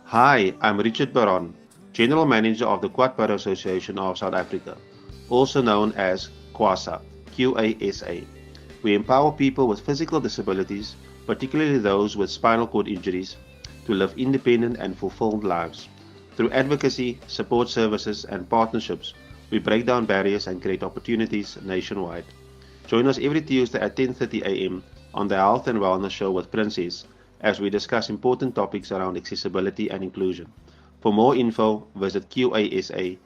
Hi, I'm Richard Baron, General Manager of the Quad Association of South Africa, also known as QASA, QASA. We empower people with physical disabilities, particularly those with spinal cord injuries, to live independent and fulfilled lives. Through advocacy, support services, and partnerships, we break down barriers and create opportunities nationwide. Join us every Tuesday at 10:30 a.m. on the Health and Wellness Show with Princess as we discuss important topics around accessibility and inclusion. For more info, visit qasa.co.za.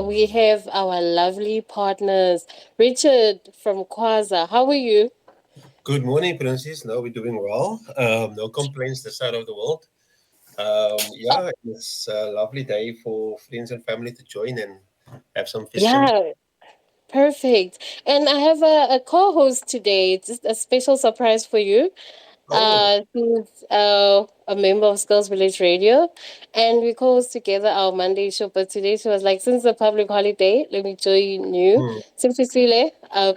We have our lovely partners, Richard from Kwaza. How are you? Good morning, Princess. No, we're doing well. No complaints this side of the world. Oh, Yeah, it's a lovely day for friends and family to join and have some festivities. yeah, perfect. And I have a co-host today. It's just a special surprise for you. Oh, He's a member of Skills Village Radio, and we co-host together our Monday show. But today she was like, since the public holiday, let me join you. hmm. Simfisile,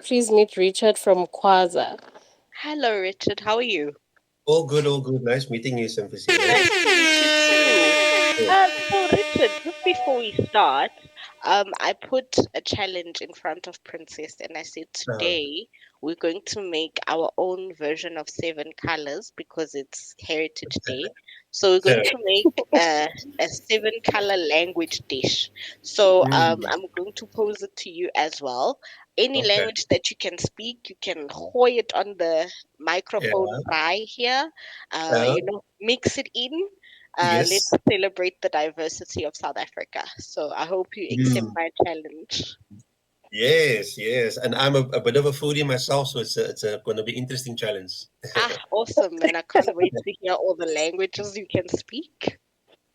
please meet Richard from Kwaza. Hello, Richard. How are you? All good, all good. Nice meeting you, Simfisile. Nice to meet you too. Yeah. So Richard, just before we start, I put a challenge in front of Princess, and I said Uh, today we're going to make our own version of seven colors because it's Heritage Day. So we're going to make a seven color language dish. So mm, I'm going to pose it to you as well. Any okay. language that you can speak, you can hoy it on the microphone Yeah. right here. Uh, Mix it in. Let's yes. celebrate the diversity of South Africa. So I hope you accept Mm, my challenge. yes, yes. And I'm a bit of a foodie myself, so it's going to be interesting challenge. Ah, awesome, man. I can't wait to hear all the languages you can speak.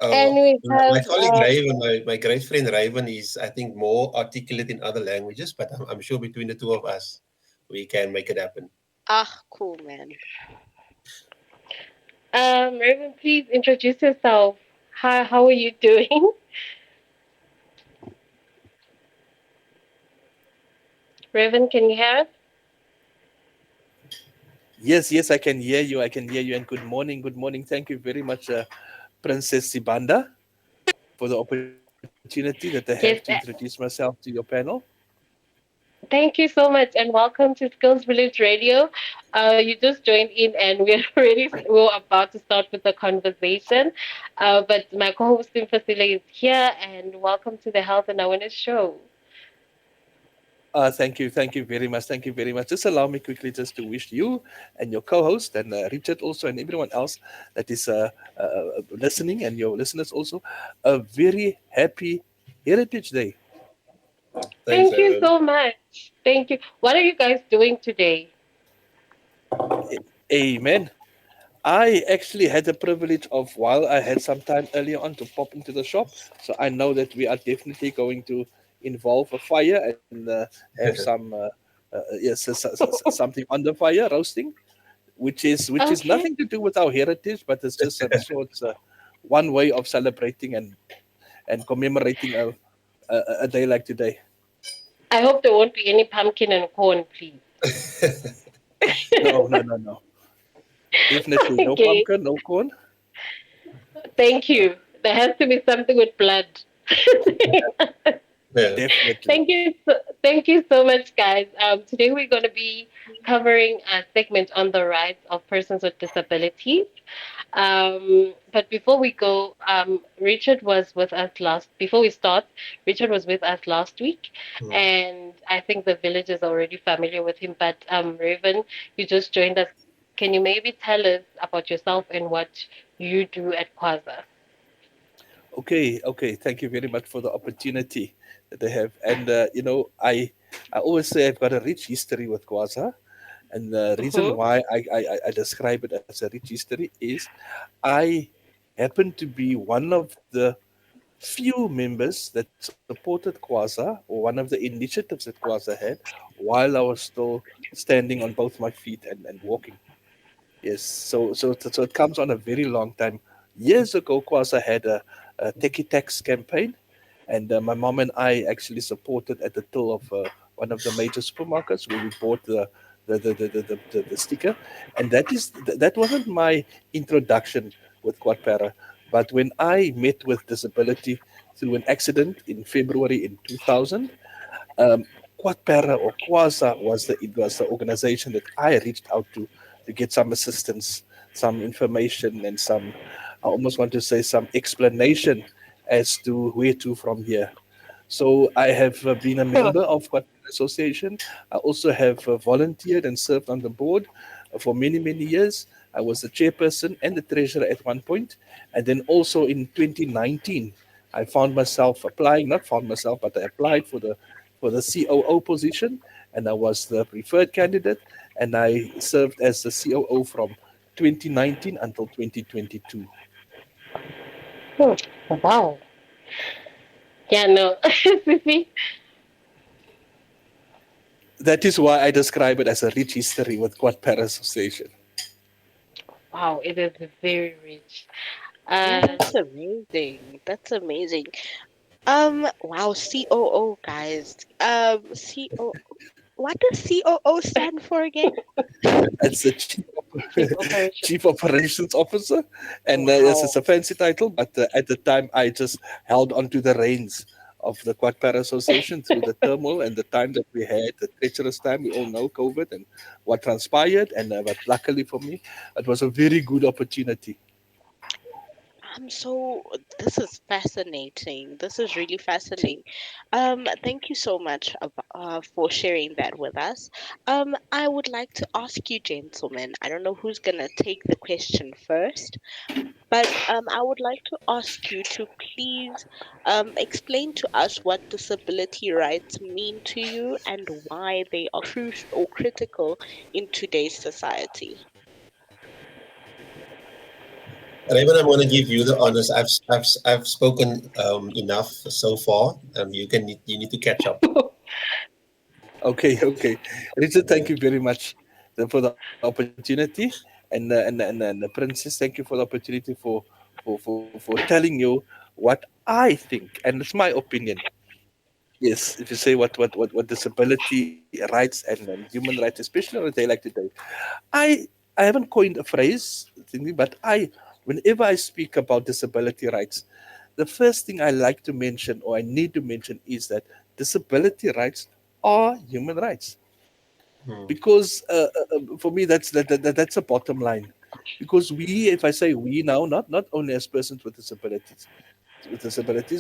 And Oh, we my have colleague Raven, my great friend Raven is, I think, more articulate in other languages, but I'm sure between the two of us, we can make it happen. Ah, cool, man. Raven, please introduce yourself. How are you doing? Raven, can you hear us? Yes, yes, I can hear you. I can hear you. And good morning. Good morning. Thank you very much, Princess Sibanda, for the opportunity that I have to introduce Yes. myself to your panel. Thank you so much, and welcome to Skills Village Radio. You just joined in, and we're about to start with the conversation. But my co-host Fasila is here, and welcome to the Health and Awareness Show. Thank you very much. Thank you very much. Just allow me quickly just to wish you and your co-host and Richard also and everyone else that is listening and your listeners also a very happy Heritage Day. Thanks, Thank you Raven. so much. Thank you. What are you guys doing today? Amen. I actually had the privilege of, while I had some time earlier on to pop into the shop, so I know that we are definitely going to involve a fire and have some yes, something on the fire roasting, which is Okay. nothing to do with our heritage, but it's just I'm sure it's one way of celebrating and commemorating a day like today. I hope there won't be any pumpkin and corn, please. No, no, no, no. Definitely no Okay. pumpkin, no corn. Thank you. There has to be something with blood. Yeah. Definitely. Thank you so much, guys. Today we're going to be covering a segment on the rights of persons with disabilities. But before we go, Richard was with us last. Before we start, Richard was with us last week, Hmm. and I think the village is already familiar with him. But Raven, you just joined us. Can you maybe tell us about yourself and what you do at Kwaza? Okay, okay. Thank you very much for the opportunity that I have. And I always say I've got a rich history with Kwaza, and the reason Mm-hmm. why I describe it as a rich history is I happen to be one of the few members that supported Kwaza, or one of the initiatives that Kwaza had, while I was still standing on both my feet and walking. Yes, so it comes on a very long time. Years ago, Kwasa had a Techie Tax campaign, and my mom and I actually supported at the till of one of the major supermarkets where we bought the the sticker, and that wasn't my introduction with Quadpara. But when I met with disability through an accident in February in 2000, um, Quadpara or Quasa was the organization that I reached out to get some assistance, some information, and some, I almost want to say, some explanation as to where to from here. So I have been a member of Quadpara Association. I also have volunteered and served on the board for many, many years. I was the chairperson and the treasurer at one point. And then also in 2019, I found myself applying, not found myself, but I applied for the COO position, and I was the preferred candidate, and I served as the COO from 2019 until 2022. Hmm. Wow. Yeah, no. Sissy? That is why I describe it as a rich history with Quadpara Association. Wow, it is very rich. That's amazing. That's amazing. Wow, COO guys. COO. What does COO stand for again? It's the Chief Operation. Chief Operations Officer, and Wow. it's a fancy title. But at the time, I just held onto the reins of the Quadpara Association through the turmoil and the time that we had, the treacherous time. We all know COVID and what transpired, and but luckily for me, it was a very good opportunity. So this is fascinating. This is really fascinating. Thank you so much for sharing that with us. I would like to ask you, gentlemen. I don't know who's gonna take the question first, but I would like to ask you to please explain to us what disability rights mean to you and why they are crucial or critical in today's society. Raymond, I'm going to give you the honors. I've spoken enough so far. You need to catch up. Okay. Richard, thank you very much for the opportunity, and the Princess, thank you for the opportunity for telling you what I think, and it's my opinion. Yes, if you say what disability rights and human rights, especially on a day like today, I I haven't coined a phrase, thingy, but whenever I speak about disability rights, the first thing I like to mention or I need to mention is that disability rights are human rights, Hmm. because for me that's a bottom line, because we, if I say we now, not only as persons with disabilities,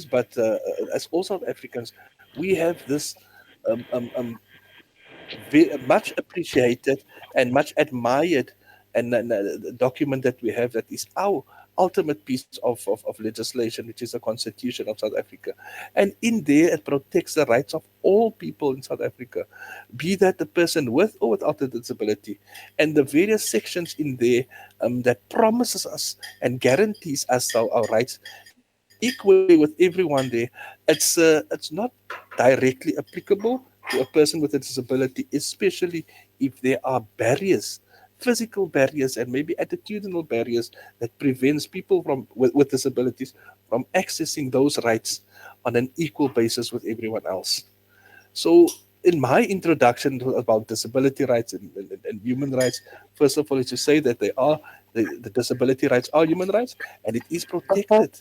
but as all South Africans, we have this um, um, um, much appreciated and much admired and document that we have, that is our ultimate piece of legislation, which is the Constitution of South Africa. And in there, it protects the rights of all people in South Africa, be that the person with or without a disability. And the various sections in there that promises us and guarantees us our rights equally with everyone there. It's not directly applicable to a person with a disability, especially if there are barriers, physical barriers, and maybe attitudinal barriers that prevents people with disabilities from accessing those rights on an equal basis with everyone else. So, in my introduction about disability rights and human rights, first of all, is to say that the disability rights are human rights, and it is protected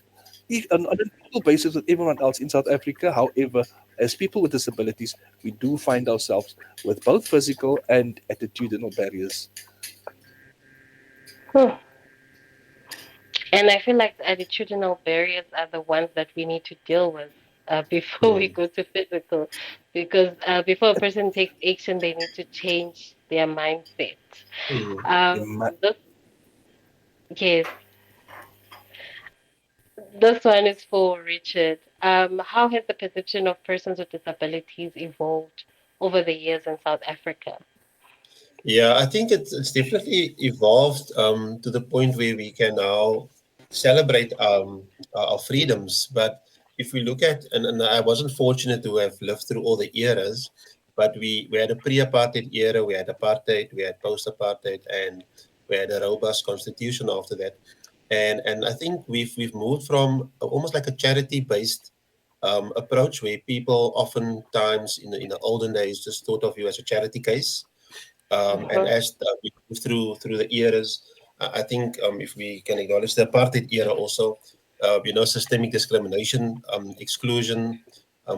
on an equal basis with everyone else in South Africa. However, as people with disabilities, we do find ourselves with both physical and attitudinal barriers. Hmm. And I feel like the attitudinal barriers are the ones that we need to deal with before we Hmm. go to physical, because before a person takes action, they need to change their mindset. Hmm. This, yes, this one is for Richard. How has the perception of persons with disabilities evolved over the years in South Africa? Yeah, I think it's definitely evolved to the point where we can now celebrate our freedoms. But if we look at, and I wasn't fortunate to have lived through all the eras, but we had a pre-apartheid era, we had apartheid, we had post-apartheid, and we had a robust constitution after that. And I think we've moved from almost like a charity-based approach, where people oftentimes in the olden days just thought of you as a charity case, And as we move through the eras, I think if we can acknowledge the apartheid era also, systemic discrimination, exclusion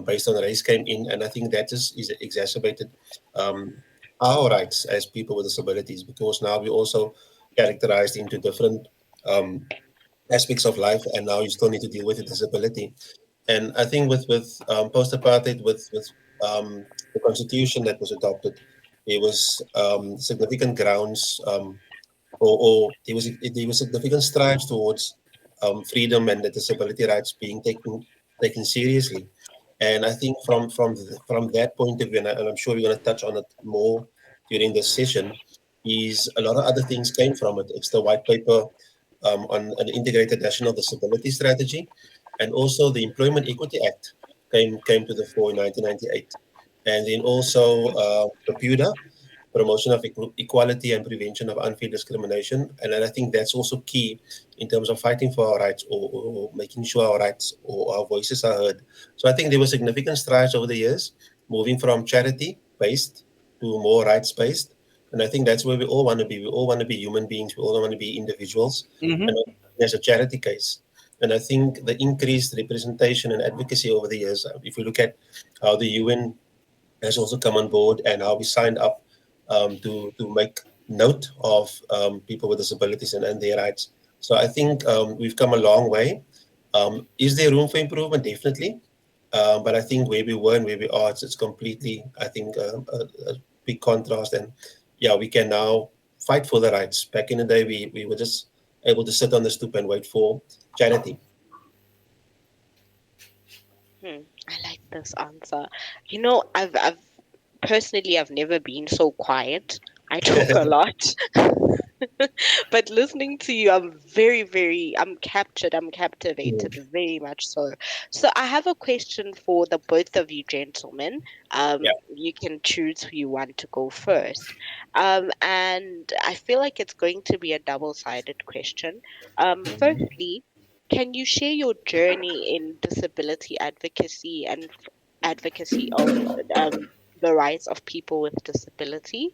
based on race came in, and I think that is exacerbated um, our rights as people with disabilities, because now we also characterized into different um, aspects of life, and now you still need to deal with a disability. And I think with post apartheid, with the constitution that was adopted, there was significant grounds, or there was significant strides towards freedom and the disability rights being taken seriously. And I think from that point of view, and I'm sure we're going to touch on it more during this session, is a lot of other things came from it. It's the white paper on an integrated national disability strategy, and also the Employment Equity Act came to the fore in 1998, and then also the PUDA, promotion of equality and prevention of unfair discrimination. And then I think that's also key in terms of fighting for our rights, or making sure our rights or our voices are heard. So I think there were significant strides over the years, moving from charity based to more rights based. And I think that's where we all want to be. We all want to be human beings. We all want to be individuals. Mm-hmm. And there's a charity case. And I think the increased representation and advocacy over the years, if we look at how the UN has also come on board and how we signed up to make note of people with disabilities and their rights. So I think we've come a long way. Is there room for improvement? Definitely. But I think where we were and where we are, it's completely, I think, a big contrast. And yeah, we can now fight for the rights. Back in the day, we were just able to sit on the stoop and wait for charity. I like this answer. I've personally, I've never been so quiet. I talk a lot. But listening to you, I'm very, very, I'm captured, I'm captivated, very much so. So I have a question for the both of you gentlemen. Yeah. You can choose who you want to go first. And I feel like it's going to be a double-sided question. Firstly, can you share your journey in disability advocacy and advocacy of the rights of people with disabilities?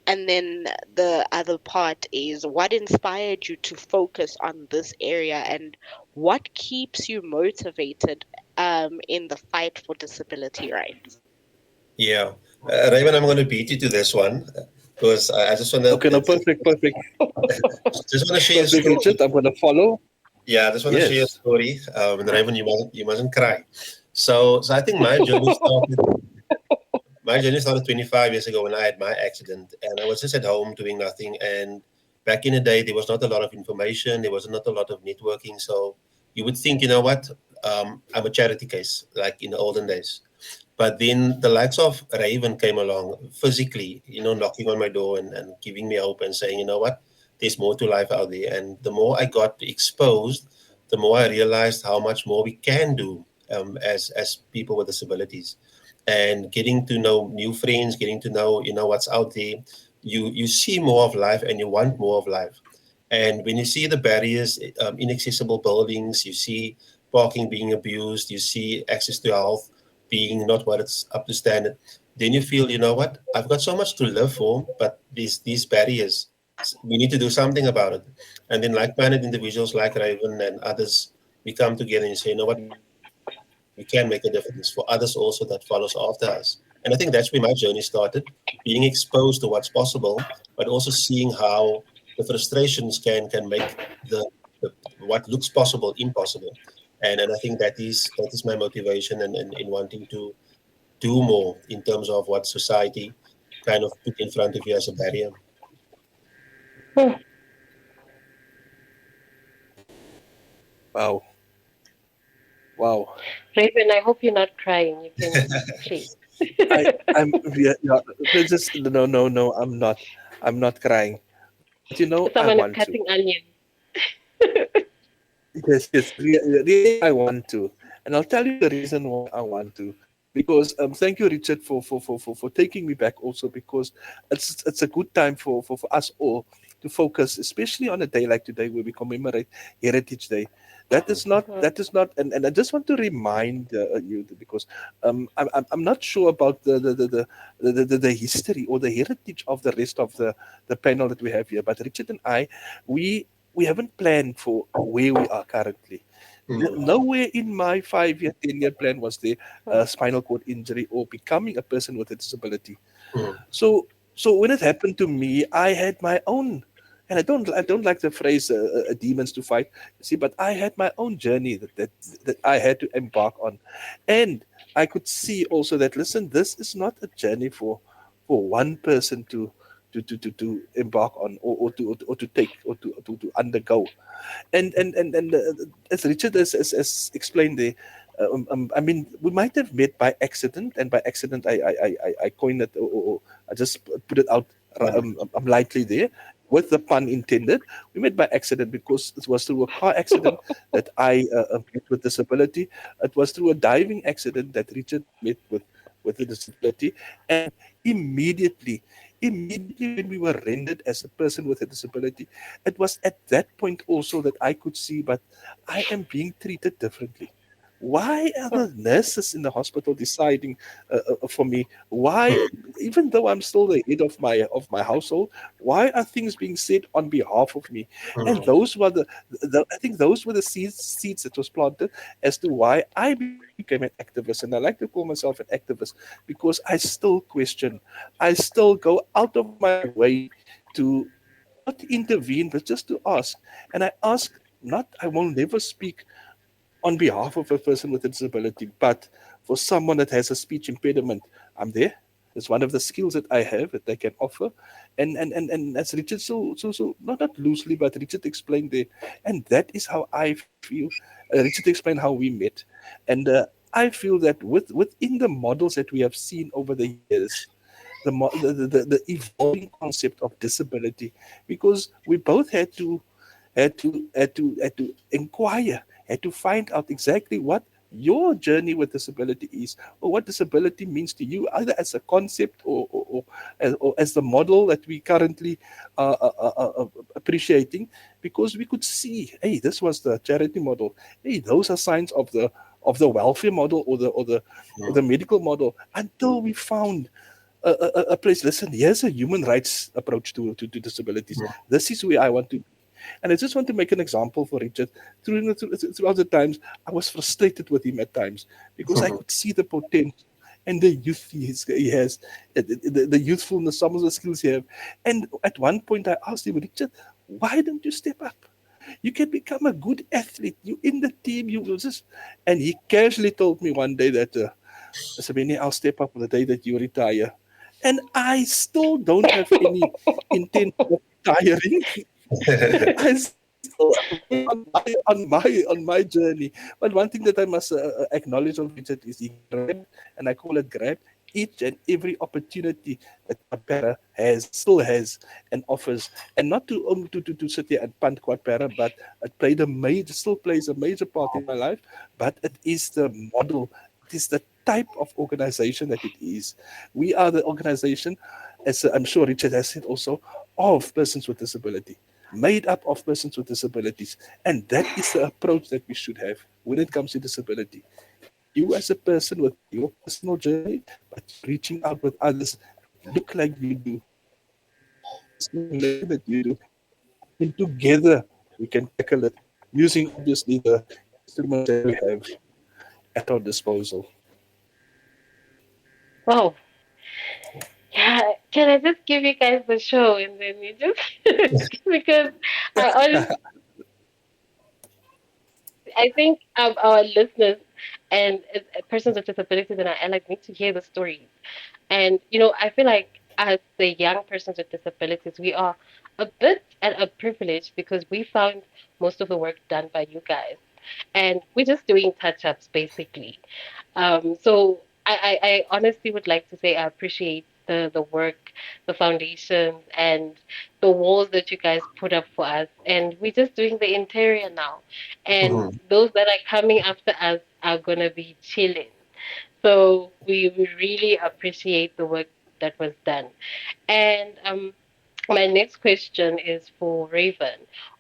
And then the other part is, what inspired you to focus on this area, and what keeps you motivated in the fight for disability rights? Yeah. Raven, I'm going to beat you to this one because I just want to. Okay, no, perfect. Just want to share a Perfect, story. Richard. I'm going to follow. Yeah, I just want to share a Yes. story. And Raven, you mustn't cry. So I think my journey started 25 years ago when I had my accident, and I was just at home doing nothing. And back in the day, there was not a lot of information. There was not a lot of networking. So you would think, you know what, I'm a charity case, like in the olden days. But then the likes of Raven came along physically, knocking on my door and giving me hope and saying, you know what, there's more to life out there. And the more I got exposed, the more I realized how much more we can do as people with disabilities. And getting to know new friends, getting to know, what's out there, you see more of life and you want more of life. And when you see the barriers, inaccessible buildings, you see parking being abused, you see access to health being not what it's up to standard, then you feel, you know what, I've got so much to live for, but these barriers, we need to do something about it. And then like-minded individuals like Raven and others, we come together and say, you know what, we can make a difference for others also that follows after us. And I think that's where my journey started, being exposed to what's possible, but also seeing how the frustrations can make the what looks possible impossible. And I think that is my motivation and in wanting to do more in terms of what society kind of put in front of you as a barrier. Wow. Wow. Raven, I hope you're not crying. You can please. I'm just no. I'm not. I'm not crying. But I Someone is want to. cutting onions. Yes, really, I want to, and I'll tell you the reason why I want to. Because thank you, Richard, for taking me back also, because it's a good time for us all to focus, especially on a day like today where we commemorate Heritage Day. That is not, and I just want to remind you, because I'm not sure about the history or the heritage of the rest of the panel that we have here. But Richard and I, we haven't planned for where we are currently. Nowhere in my 5-year, 10-year plan was there a spinal cord injury or becoming a person with a disability. Mm. So when it happened to me, I had my own, and I don't like the phrase demons to fight. See, but I had my own journey that I had to embark on, and I could see also that, listen, this is not a journey for one person to embark on, or to take, or to undergo. And as Richard has explained there, I mean, we might have met by accident, and by accident, I coined it, or I just put it out lightly there, with the pun intended. We met by accident because it was through a car accident that I met with disability. It was through a diving accident that Richard met with a disability, and immediately, immediately when we were rendered as a person with a disability, it was at that point also that I could see, but I am being treated differently. Why are the nurses in the hospital deciding for me? Why, even though I'm still the head of my household, why are things being said on behalf of me? And Mm. those were the I think those were the seeds that was planted as to why I became an activist. And I like to call myself an activist because I still question, I still go out of my way to not intervene, but just to ask. And I ask, not, I will never speak on behalf of a person with a disability, but for someone that has a speech impediment, I'm there. It's one of the skills that I have that I can offer. And as Richard so not loosely, but Richard explained there. And that is how I feel. Richard explained how we met. And I feel that within the models that we have seen over the years, the evolving concept of disability, because we both had to inquire, had to find out exactly what your journey with disability is, or what disability means to you, either as a concept, or as the model that we currently appreciating, because we could see, hey, this was the charity model, hey, those are signs of the welfare model, or the medical model, until we found a place. Listen, here's a human rights approach to disabilities. Mm. This is where I want to. And I just want to make an example for Richard. Throughout the times, I was frustrated with him at times because I could see the potential and the youth he has, the youthfulness, some of the skills he have. And at one point, I asked him, Richard, why don't you step up? You can become a good athlete. You in the team. You will just. And he casually told me one day that, Sabine, I'll step up on the day that you retire. And I still don't have any intent of retiring. I still on my journey. But one thing that I must acknowledge of Richard is he grabbed, and I call it grab, each and every opportunity that Quadpara still has, and offers. And not to only to sit here and punt Quadpara, but still plays a major part in my life. But it is the model, it is the type of organization that it is. We are the organization, as I'm sure Richard has said also, of persons with disability, made up of persons with disabilities. And that is the approach that we should have when it comes to disability. You as a person with your personal journey, but reaching out with others that look like you do, that you do, and together we can tackle it using obviously the instruments that we have at our disposal. Wow. Yeah, can I just give you guys the show and then you just because I honestly I think our listeners and persons with disabilities and I like need to hear the stories. And I feel like as the young persons with disabilities, we are a bit at a privilege because we found most of the work done by you guys, and we're just doing touch ups basically. So I honestly would like to say I appreciate the work, the foundations, and the walls that you guys put up for us. And we're just doing the interior now. And Mhm. those that are coming after us are going to be chilling. So we really appreciate the work that was done. And My next question is for Raven.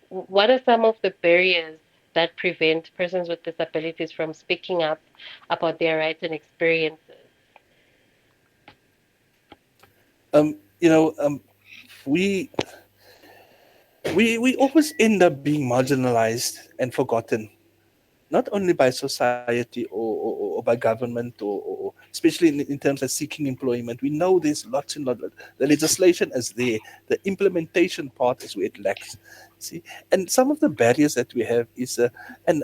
What are some of the barriers that prevent persons with disabilities from speaking up about their rights and experiences? You know, we we always end up being marginalized and forgotten, not only by society or by government or especially in terms of seeking employment. We know there's lots and lots. The legislation is there. The implementation part is where it lacks. See, and some of the barriers that we have is, and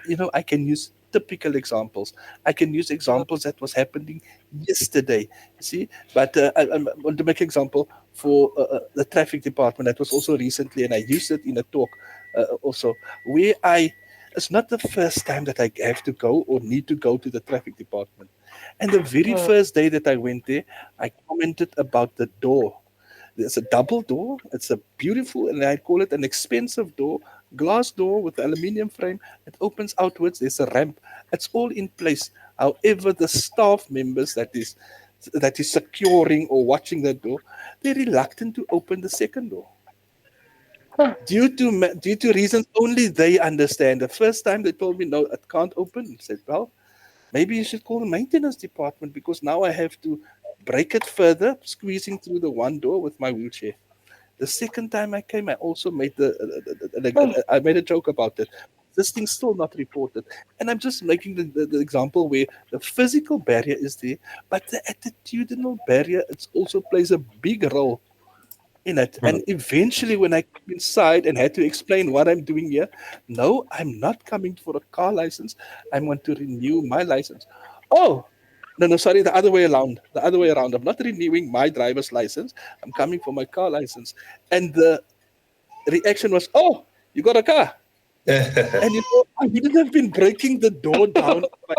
you know, I can use typical examples. I can use examples that was happening yesterday. See, but I want to make an example for the traffic department that was also recently, and I used it in a talk also where I it's not the first time that I have to go or need to go to the traffic department. And the very Mm, first day that I went there, I commented about the door. There's a double door. It's a beautiful, and I call it an expensive door, glass door with aluminium frame. It opens outwards. There's a ramp. It's all in place. However, the staff members that is securing or watching the door, they're reluctant to open the second door huh, due to reasons only they understand. The first time they told me no, it can't open. I said, well, maybe you should call the maintenance department because now I have to break it further, squeezing through the one door with my wheelchair. The second time I came, I also made huh. I made a joke about it. This thing's still not reported, and I'm just making the example where the physical barrier is there, but the attitudinal barrier it also plays a big role in it. Hmm. And eventually, when I came inside and had to explain what I'm doing here, no, I'm not coming for a car license. I want to renew my license. Oh, no, no, sorry, the other way around. The other way around. I'm not renewing my driver's license. I'm coming for my car license. And the reaction was, oh, you got a car. And you know, I wouldn't have been breaking the door down if I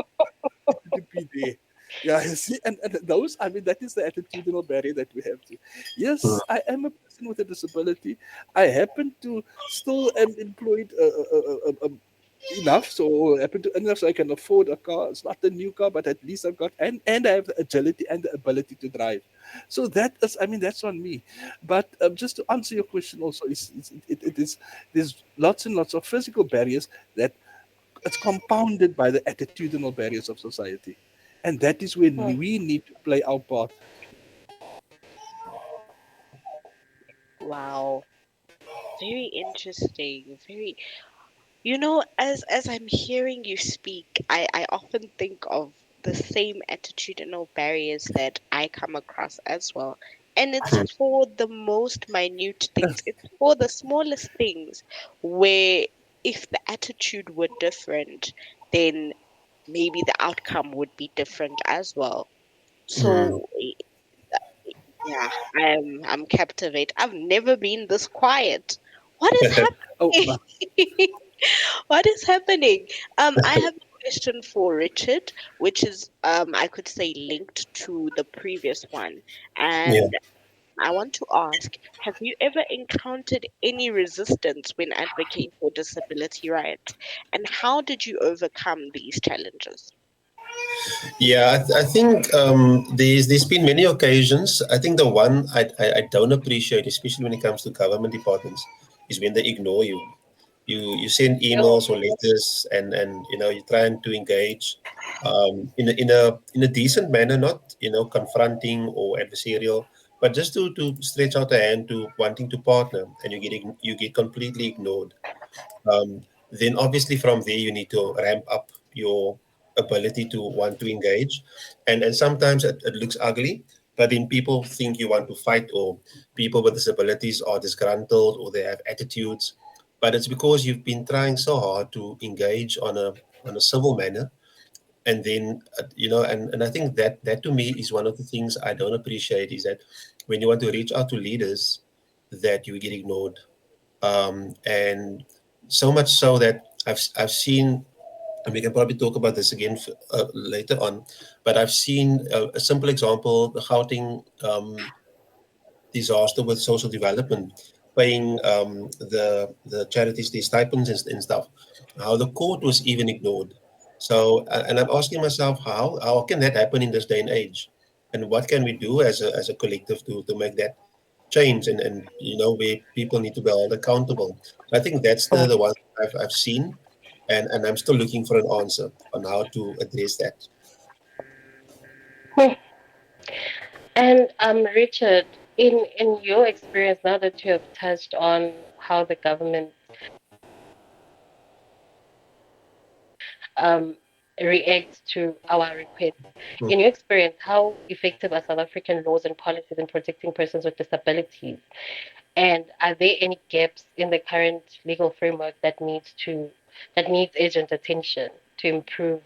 wanted to be there. Yeah, you see, and those, I mean, that is the attitudinal barrier that we have to. Yes, I am a person with a disability. I happen to still am employed enough, so I happen to enough so I can afford a car. It's not a new car, but at least I've got, and I have the agility and the ability to drive. So that is, I mean, that's on me. But just to answer your question, also, it is there's lots and lots of physical barriers that it's compounded by the attitudinal barriers of society. And that is when Hmm. we need to play our part. Wow, very interesting. Very, you know, as I'm hearing you speak, I often think of the same attitudinal barriers that I come across as well. And it's for the most minute things. It's for the smallest things where if the attitude were different, then maybe the outcome would be different as well. Hmm. So yeah, I'm captivated. I've never been this quiet. What is Oh, happening? What is happening? I have a question for Richard, which is I could say linked to the previous one. Yeah. And I want to ask, have you ever encountered any resistance when advocating for disability rights? And how did you overcome these challenges? Yeah, I think there's been many occasions. I think the one I don't appreciate, especially when it comes to government departments, is when they ignore you. You send Oh, emails or letters, and you know, you trying to engage in a decent manner, not confronting or adversarial, but just to stretch out a hand to wanting to partner, and you get completely ignored. Then obviously from there you need to ramp up your ability to want to engage, and sometimes it looks ugly, but then people think you want to fight, or people with disabilities are disgruntled or they have attitudes, but it's because you've been trying so hard to engage on a civil manner. And then and I think that to me is one of the things I don't appreciate, is that when you want to reach out to leaders, that you get ignored. And so much so that I've seen, and we can probably talk about this again later on, but I've seen a simple example: the Gauteng disaster with social development, paying the charities their stipends and stuff. How the court was even ignored. So, and I'm asking myself, how can that happen in this day and age, and what can we do as a collective to make that change, and where people need to be held accountable. I think that's the one I've seen, and I'm still looking for an answer on how to address that. Hmm. And Richard, in your experience, now that you have touched on how the government um, reacts to our requests, Hmm. in your experience, how effective are South African laws and policies in protecting persons with disabilities? And are there any gaps in the current legal framework that needs urgent attention to improve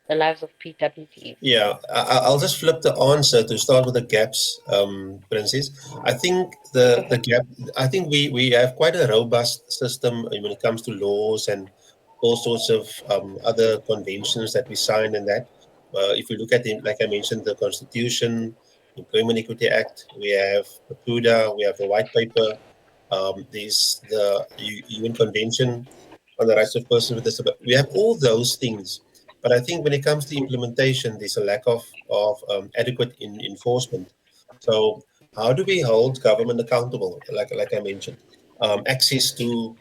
the lives of PWDs? Yeah, I'll just flip the answer to start with the gaps, Princess. I think the Mhm. gap. I think we have quite a robust system when it comes to laws and all sorts of other conventions that we sign. And that, if you look at it, like I mentioned, the Constitution, Employment Equity Act, we have the PUDA, we have the White Paper. There's the UN Convention on the Rights of Persons with Disabilities. We have all those things, but I think when it comes to implementation, there's a lack of adequate enforcement. So how do we hold government accountable? Like I mentioned, access to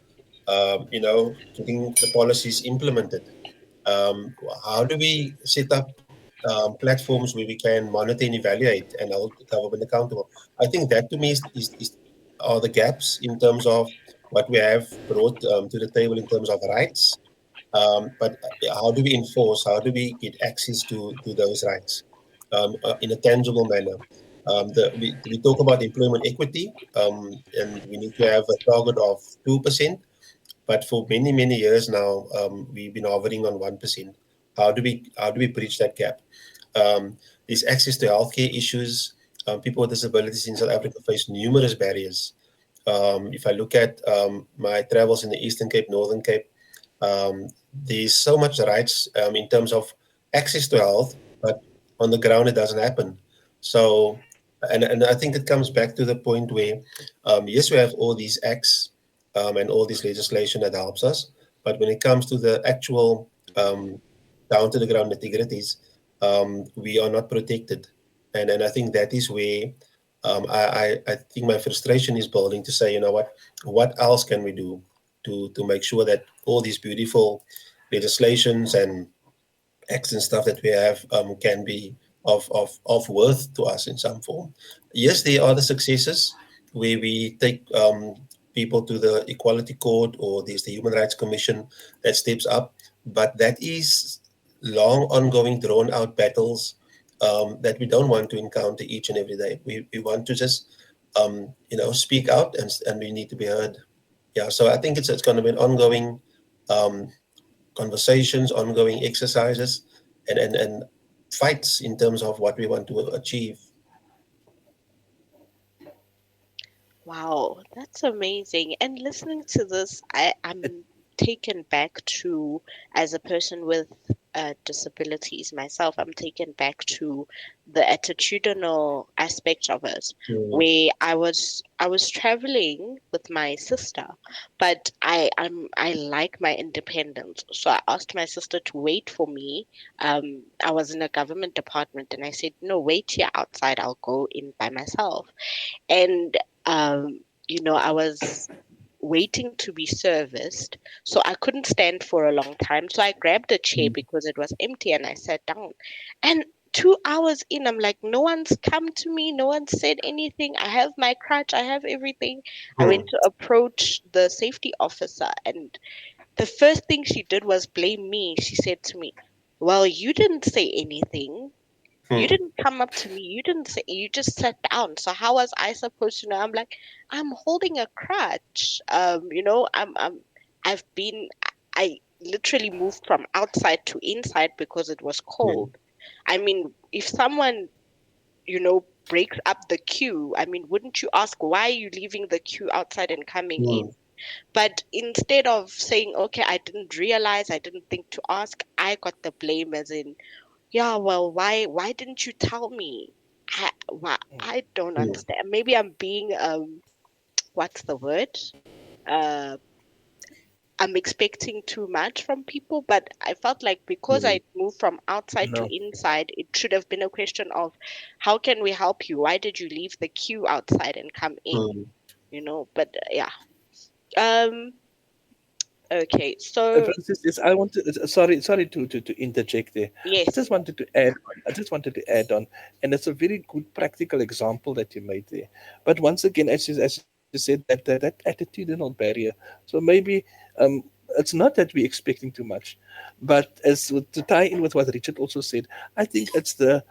getting the policies implemented. Um, how do we set up platforms where we can monitor and evaluate and hold the government accountable? I think that to me is are the gaps in terms of what we have brought to the table in terms of rights, but how do we enforce? How do we get access to those rights in a tangible manner? We talk about employment equity, and we need to have a target of 2%. But for many years now, we've been hovering on 1%. How do we bridge that gap? There's access to healthcare issues. People with disabilities in South Africa face numerous barriers. If I look at my travels in the Eastern Cape, Northern Cape, there's so much rights in terms of access to health, but on the ground it doesn't happen. So, and I think it comes back to the point where, yes, we have all these acts and all this legislation that helps us, but when it comes to the actual down to the ground nitty-gritties, we are not protected, and I think that is where I think my frustration is building to say, what else can we do to make sure that all these beautiful legislations and acts and stuff that we have can be of worth to us in some form. Yes, there are the successes where we take people to the Equality Court, or there's the Human Rights Commission that steps up, but that is long, ongoing, drawn out battles that we don't want to encounter each and every day. We want to just speak out, and we need to be heard. Yeah, so I think it's going to be an ongoing um, conversations, ongoing exercises, and fights in terms of what we want to achieve. Wow, that's amazing. And listening to this, I'm taken back to, as a person with disabilities myself, I'm taken back to the attitudinal aspect of it, Mm, where I was traveling with my sister, but I like my independence. So I asked my sister to wait for me. I was in a government department, and I said, "No, wait here outside. I'll go in by myself." And um, I was waiting to be serviced, so I couldn't stand for a long time. So I grabbed a chair mm, because it was empty, and I sat down. And 2 hours in, I'm like, no one's come to me, no one said anything. I have my crutch, I have everything. I went mm, to approach the safety officer, and the first thing she did was blame me. She said to me, "Well, you didn't say anything. You mm, didn't come up to me. You didn't say, you just sat down. So how was I supposed to know?" I'm like, "I'm holding a crutch. I've been, I literally moved from outside to inside because it was mm, cold. I mean, if someone, breaks up the queue, I mean, wouldn't you ask, why are you leaving the queue outside and coming in?" mm, But instead of saying, "Okay, I didn't realize, I didn't think to ask," I got the blame, as in, "Yeah, well, why didn't you tell me?" I don't mm. understand. Maybe I'm being what's the word? Uh I'm expecting too much from people, but I felt like because I moved from outside to No. inside, it should have been a question of how can we help you? Why did you leave the queue outside and come in? Mm. But yeah. Um, okay, so Francis, yes, I want to. Sorry to interject there. I yes, just wanted to add. I just wanted to add on, and it's a very good practical example that you made there. But once again, as you said, that attitudinal barrier. So maybe it's not that we're expecting too much, but to tie in with what Richard also said, I think it's the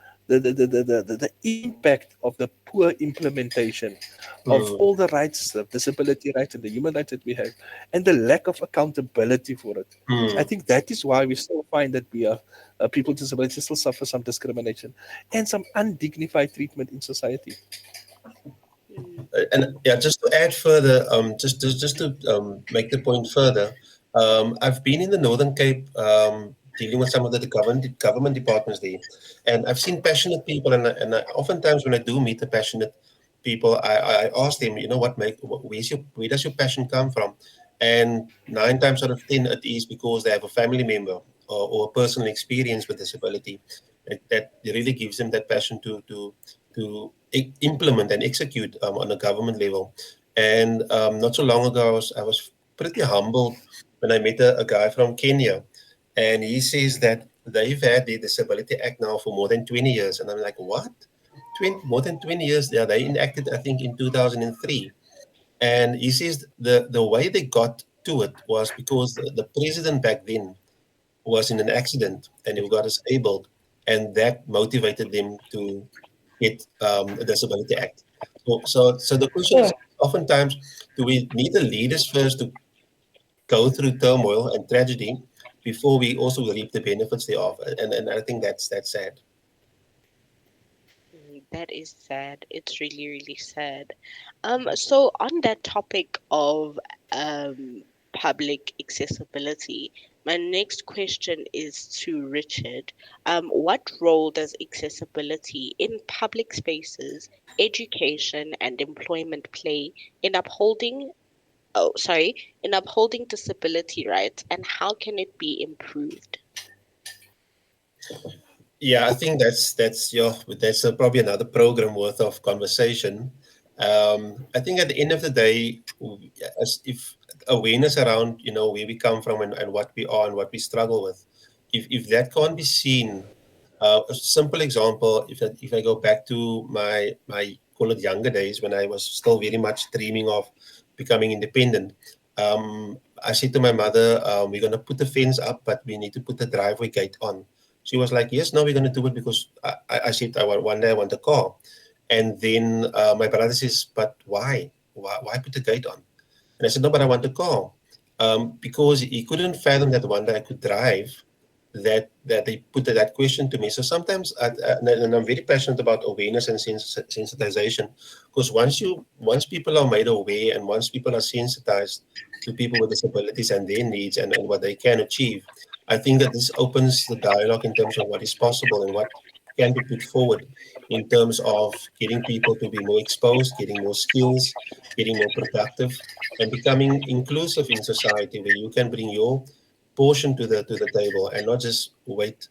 impact of the poor implementation of Mm. all the rights, the disability rights and the human rights that we have, and the lack of accountability for it. I Mm. think that is why we still find that we are people with disabilities still suffer some discrimination and some undignified treatment in society. mm, And yeah, just to add further, just to make the point further, I've been in the Northern Cape dealing with some of the government departments there, and I've seen passionate people, and oftentimes when I do meet the passionate people, I ask them, where does your passion come from? And 9 times out of 10, it is because they have a family member or a personal experience with disability that really gives them that passion to implement and execute on a government level. And not so long ago, I was pretty humbled when I met a guy from Kenya, and he says that they've had the Disability Act now for more than 20 years, and I'm like, what? 20, more than 20 years? Yeah, they enacted, I think, in 2003. And he says the way they got to it was because the president back then was in an accident and he got disabled, and that motivated them to get a Disability Act. So the question is, Hmm. oftentimes, do we need the leaders first to go through turmoil and tragedy before we also reap the benefits thereof? And I think that's sad. that is sad. It's really, really sad. So on that topic of public accessibility, my next question is to Richard. What role does accessibility in public spaces, education, and employment play in in upholding disability rights, and how can it be improved? Yeah, I think that's probably another program worth of conversation. I think at the end of the day, as if awareness around where we come from and what we are and what we struggle with, if that can't be seen, a simple example, if I go back to my call it younger days when I was still very much dreaming of becoming independent. I said to my mother, we're going to put the fence up, but we need to put the driveway gate on. She was like, yes, no, we're going to do it because I said one day I want a car. And then my brother says, but why? Why put the gate on? And I said, no, but I want a car. Because he couldn't fathom that one day I could drive, that they put that question to me. So sometimes, and I'm very passionate about awareness and sensitization, because once people are made aware and once people are sensitized to people with disabilities and their needs and what they can achieve, I think that this opens the dialogue in terms of what is possible and what can be put forward in terms of getting people to be more exposed, getting more skills, getting more productive, and becoming inclusive in society where you can bring your portion to the table and not just wait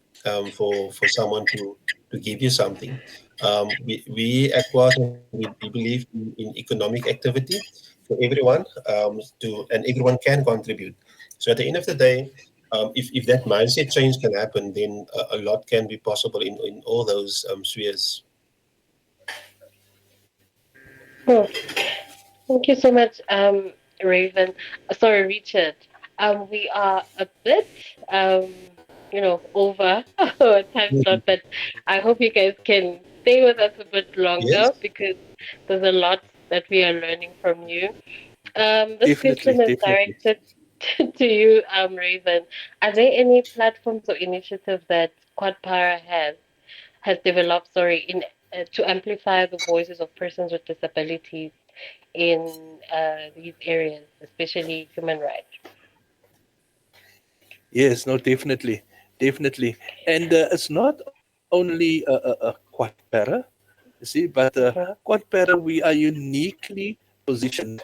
for someone to give you something. We at Quad we believe in economic activity for everyone and everyone can contribute. So at the end of the day, if that mindset change can happen, then a lot can be possible in all those spheres. Hmm. Thank you so much, Raven. Sorry, Richard. We are a bit, over our time slot, but I hope you guys can stay with us a bit Yes. longer because there's a lot that we are learning from you. This Definitely, question is definitely. directed to you, Raven. Are there any platforms or initiatives that Quadpara has developed, in to amplify the voices of persons with disabilities in these areas, especially human rights? Yes, no, definitely, definitely. And it's not only a quad para, you see, but Mhm. quad para, we are uniquely positioned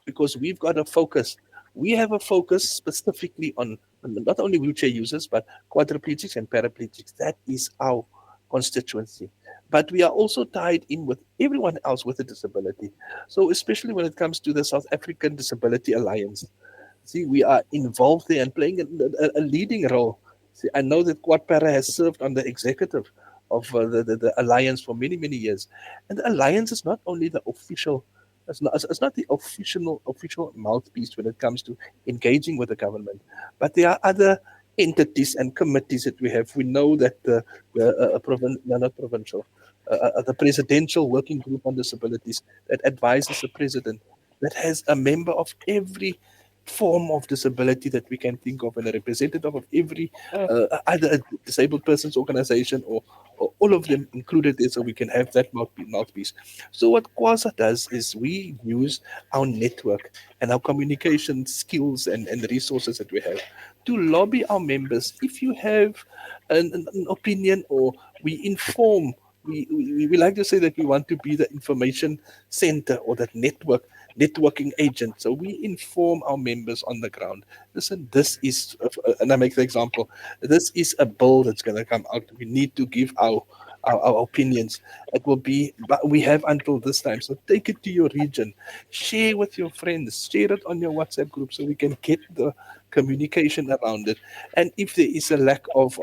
because we've got a focus We have a focus specifically on not only wheelchair users, but quadriplegics and paraplegics. That is our constituency. But we are also tied in with everyone else with a disability. So, especially when it comes to the South African Disability Alliance, see, we are involved there and playing a leading role. See, I know that QuadPara has served on the executive of the alliance for many, many years. And the alliance is not only the official, it's not the official mouthpiece when it comes to engaging with the government, but there are other entities and committees that we have. We know that not provincial, the presidential working group on disabilities that advises the president, that has a member of every form of disability that we can think of, and a representative of every either a disabled persons organization or all of them included there, so we can have that mouthpiece. So what Kwasa does is we use our network and our communication skills and resources that we have to lobby our members. If you have an opinion, or we inform, we like to say that we want to be the information center or that networking agent. So we inform our members on the ground. Listen, this is, and I make the example, this is a bill that's going to come out. We need to give our opinions. It will be, but we have until this time. So take it to your region, share with your friends, share it on your WhatsApp group so we can get the communication around it. And if there is a lack of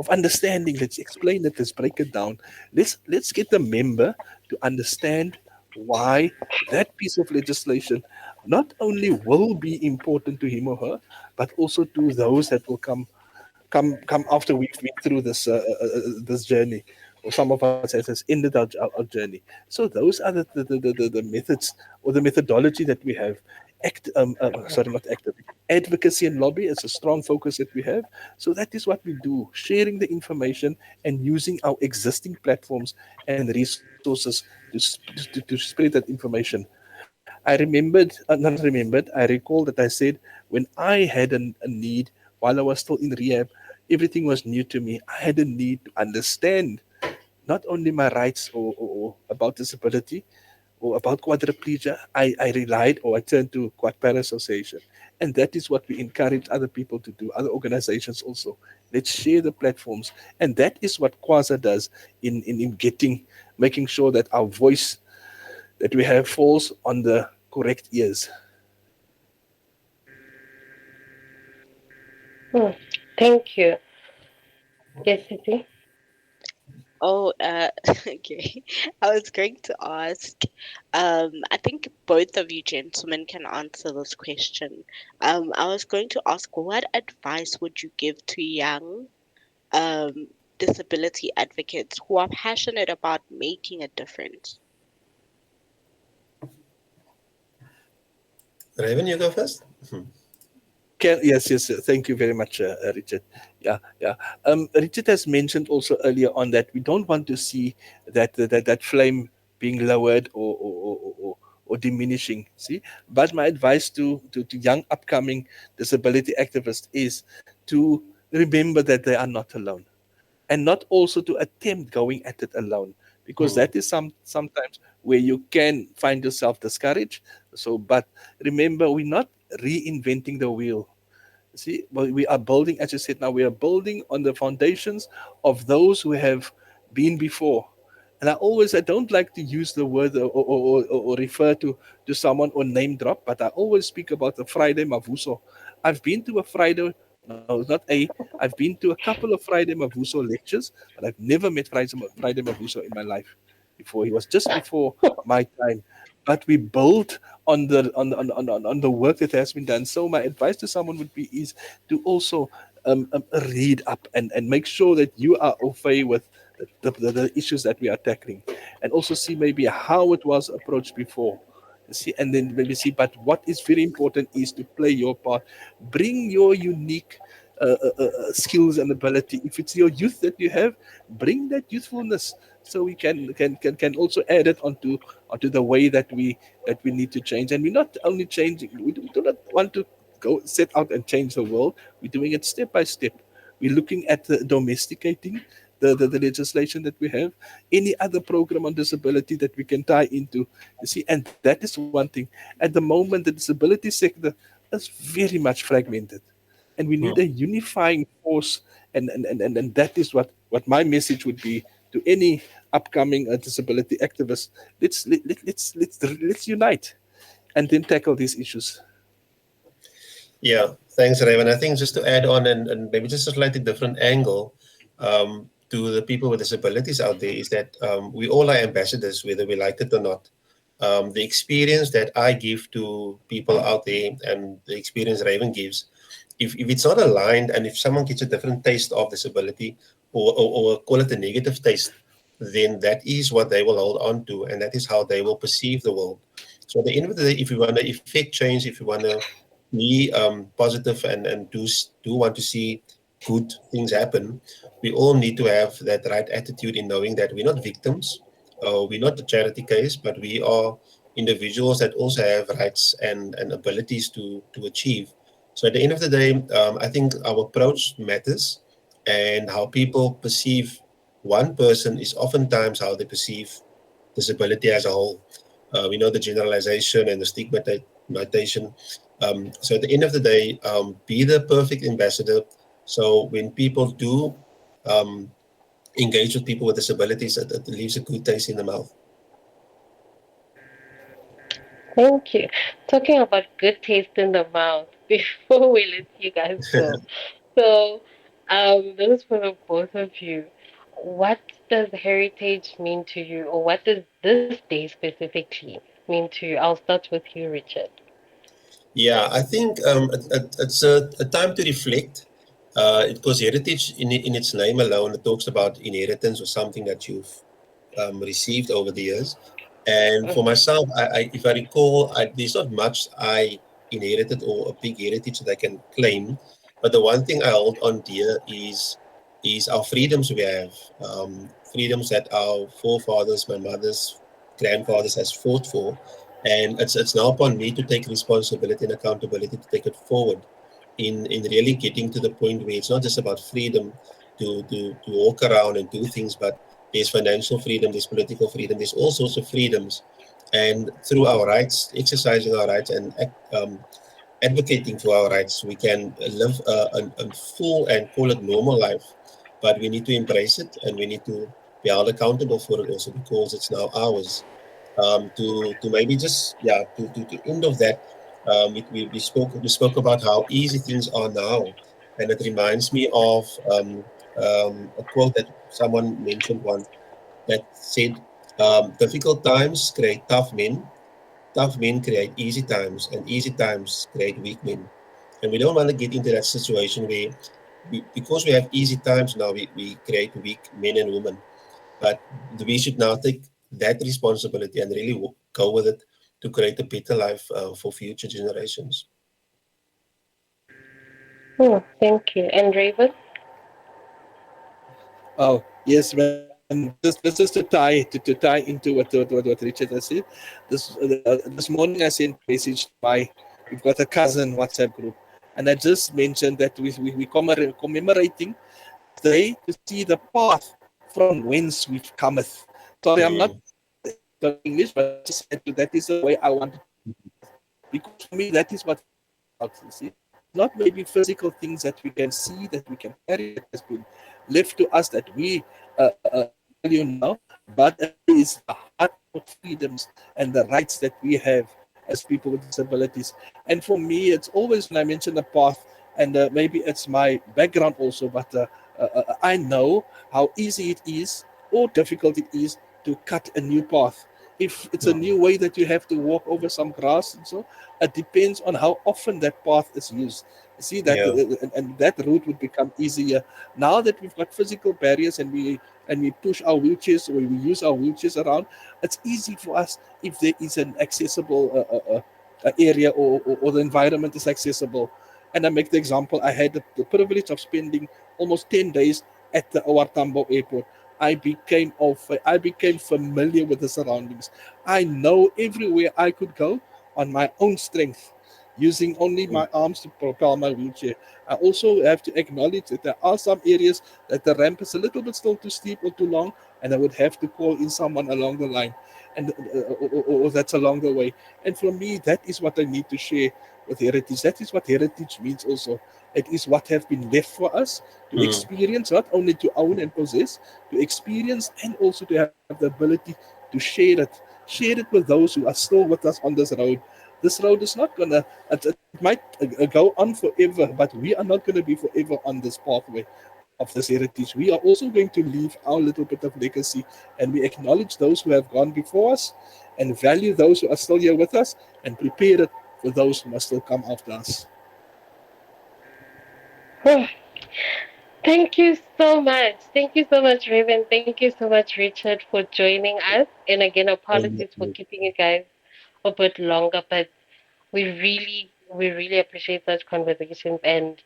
understanding, let's explain it, let's break it down. Let's get the member to understand why that piece of legislation not only will be important to him or her, but also to those that will come after we've been through this journey, or some of us has ended our journey. So those are the methods or the methodology that we have. Not active. Advocacy and lobby is a strong focus that we have. So that is what we do, sharing the information and using our existing platforms and resources to spread that information. I recall that I said when I had a need while I was still in rehab, everything was new to me. I had a need to understand not only my rights or about disability or about quadriplegia. I relied, or I turned to QuadPara Association. And that is what we encourage other people to do, other organizations also. Let's share the platforms. And that is what Kwasa does in making sure that our voice that we have falls on the correct ears. Thank you. Yes, Sissy. Oh, okay. I was going to ask, I think both of you gentlemen can answer this question. I was going to ask, what advice would you give to young um, disability advocates who are passionate about making a difference? Raven, you go first. Yes. Thank you very much, Richard. Yeah. Richard has mentioned also earlier on that we don't want to see that flame being lowered or diminishing. See, but my advice to young upcoming disability activists is to remember that they are not alone, and not also to attempt going at it alone, because that is sometimes where you can find yourself discouraged. So, but remember, we're not reinventing the wheel. See, well, we are building, as you said, now we are building on the foundations of those who have been before. And I don't like to use the word or refer to someone or name drop, but I always speak about the Friday Mavuso. I've been to a Friday, no, it's not a, I've been to a couple of Friday Mavuso lectures, but I've never met Friday Mavuso in my life before. He was just before my time. But we built on the work that has been done. So my advice to someone would be is to also read up and make sure that you are au fait with the issues that we are tackling, and also see maybe how it was approached before. See, and then maybe see. But what is very important is to play your part, bring your unique skills and ability. If it's your youth that you have, bring that youthfulness, so we can also add it onto the way that we need to change. And we're not only changing, we do not want to go set out and change the world. We're doing it step by step. We're looking at domesticating the legislation that we have, any other program on disability that we can tie into. You see, and that is one thing. At the moment, the disability sector is very much fragmented. And we need Mm. a unifying force. And that is what my message would be to any upcoming disability activists. Let's unite and then tackle these issues. Yeah, thanks, Raven. I think just to add on and maybe just a slightly different angle to the people with disabilities out there is that we all are ambassadors, whether we like it or not. The experience that I give to people out there and the experience Raven gives, if it's not aligned and if someone gets a different taste of disability or call it a negative taste, then that is what they will hold on to and that is how they will perceive the world. So at the end of the day, if you want to effect change, if you want to be positive and do want to see good things happen, we all need to have that right attitude in knowing that we're not victims, we're not a charity case, but we are individuals that also have rights and abilities to achieve. So at the end of the day, I think our approach matters, and how people perceive one person is oftentimes how they perceive disability as a whole. We know the generalization and the stigmatization. So at the end of the day, be the perfect ambassador. So when people do um, engage with people with disabilities, it leaves a good taste in the mouth. Thank you. Talking about good taste in the mouth before we let you guys go. So, this is for the both of you. What does heritage mean to you, or what does this day specifically mean to you? I'll start with you, Richard. Yeah, I think it's a time to reflect. Because heritage, in its name alone, it talks about inheritance or something that you've received over the years. And for Mhm. myself, if I recall, there's not much I inherited or a big heritage that I can claim. But the one thing I hold on dear is our freedoms we have, freedoms that our forefathers, my mother's grandfathers has fought for, and it's now upon me to take responsibility and accountability to take it forward in really getting to the point where it's not just about freedom to walk around and do things, but there's financial freedom, there's political freedom, there's all sorts of freedoms. And through our rights, exercising our rights and advocating for our rights, we can live a full and call it normal life. But we need to embrace it and we need to be held accountable for it also because it's now ours. To maybe just to end of that, we spoke about how easy things are now, and it reminds me of a quote that someone mentioned once that said, "Difficult times create tough men create easy times, and easy times create weak men." And we don't want to get into that situation where, because we have easy times now, we create weak men and women. But we should now take that responsibility and really go with it to create a better life for future generations. Thank you. And Raven? Oh, yes, man. Just to tie into what Richard has said. This morning I sent a message to we've got a cousin WhatsApp group, and I just mentioned that we commemorating day to see the path from whence we've cometh. Sorry, I'm not Mm. talking English, but I just said that is the way I want it. Because for me, that is what out, you see. Not maybe physical things that we can see, that we can carry, that has been left to us, that we value now, but it is the heart of freedoms and the rights that we have as people with disabilities. And for me, it's always when I mention the path, and maybe it's my background also, but I know how easy it is or difficult it is to cut a new path. If it's a new way that you have to walk over some grass and so, it depends on how often that path is used. See that, Yeah, and that route would become easier now that we've got physical barriers and we push our wheelchairs or we use our wheelchairs around. It's easy for us if there is an accessible area or the environment is accessible. And I make the example: I had the privilege of spending almost 10 days at the OR Tambo airport. I became familiar with the surroundings. I know everywhere I could go on my own strength, using only my arms to propel my wheelchair. I also have to acknowledge that there are some areas that the ramp is a little bit still too steep or too long, and I would have to call in someone along the line, and or that's along the way. And for me, that is what I need to share with heritage. That is what heritage means also. It is what have been left for us to experience, not only to own and possess, to experience and also to have the ability to share it. Share it with those who are still with us on this road. This road is not gonna, it might go on forever, but we are not gonna be forever on this pathway of this heritage. We are also going to leave our little bit of legacy, and we acknowledge those who have gone before us and value those who are still here with us and prepare it for those who must still come after us. Thank you so much. Thank you so much, Raven. Thank you so much, Richard, for joining us. And again, apologies for keeping you guys a bit longer, but we really appreciate such conversations, and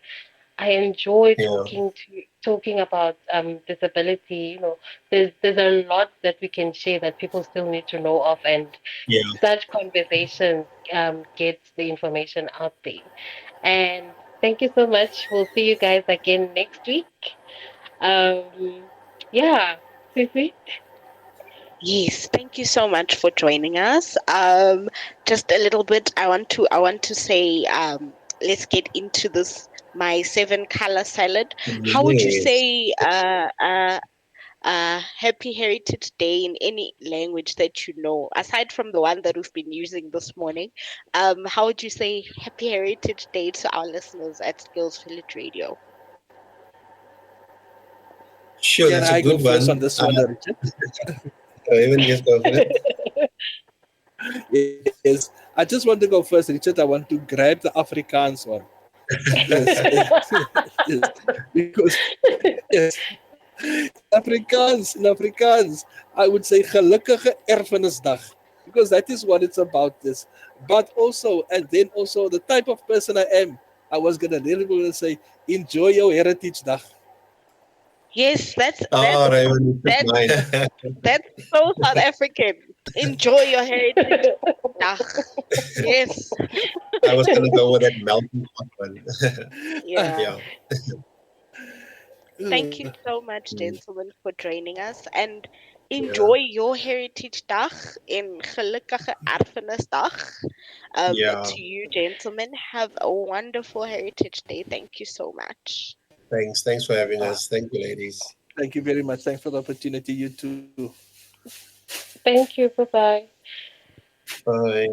I enjoy talking about disability. You know, there's a lot that we can share that people still need to know of, and such conversations gets the information out there. And thank you so much. We'll see you guys again next week. Sissy? Yes, thank you so much for joining us. Just a little bit, I want to say, let's get into this, my 7-color salad. How would you say Happy Heritage Day in any language that you know, aside from the one that we've been using this morning? How would you say Happy Heritage Day to our listeners at Skills Village Radio? Sure, Can that's I a good go first one. on this one, Richard? Raven, yes, go for it. Yes, I just want to go first, Richard. I want to grab the Afrikaans one. Yes. Because in Afrikaans, I would say gelukkige erfenisdag, because that is what it's about. This, but also, and then also the type of person I am, I was gonna really say, enjoy your heritage dag. Yes, that's Raven, mine. that's so South African. Enjoy your heritage. Yes. I was going to go with that melting pot one. Yeah. Thank you so much, gentlemen, for joining us, and enjoy your Heritage Dag in Gelukkige Erfenisdag. To you, gentlemen, have a wonderful Heritage Day. Thank you so much. Thanks for having us. Thank you, ladies. Thank you very much. Thanks for the opportunity. You too. Thank you. Bye-bye. Bye.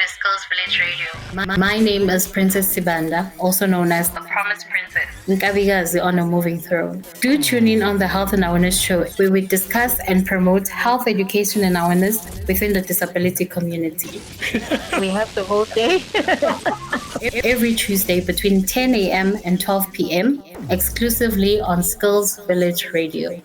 Skills Village Radio. My name is Princess Sibanda, also known as the Promised Princess, Nkabikazi on a moving throne. Do tune in on the Health and Awareness Show, where we discuss and promote health education and awareness within the disability community. We have the whole day. Every Tuesday between 10 a.m. and 12 p.m., exclusively on Skills Village Radio.